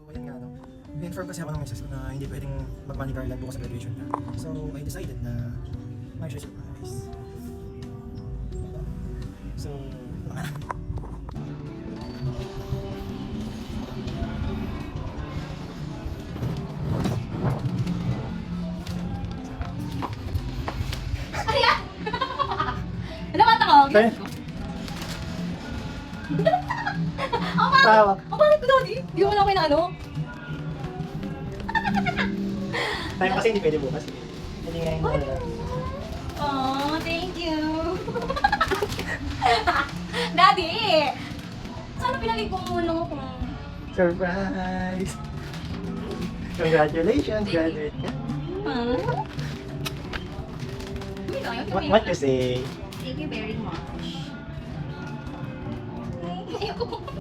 ayun nga, no. Inform kasi ako ng misis ko na hindi pwedeng mag-money garland bukas sa graduation niya. So, I decided na may surprise. So, mga Ano yan? Ano ba ito? Tayo. Tawa. Ang bakit ko daw di? Di mo na ako inaano? Tayo kasi hindi pwede bukas. Hindi ngayon na. Oh, thank you. Daddy! Sana pinagay ko muna ko. Surprise! Congratulations, graduate ka. What you say? Thank you very much. Ayoko.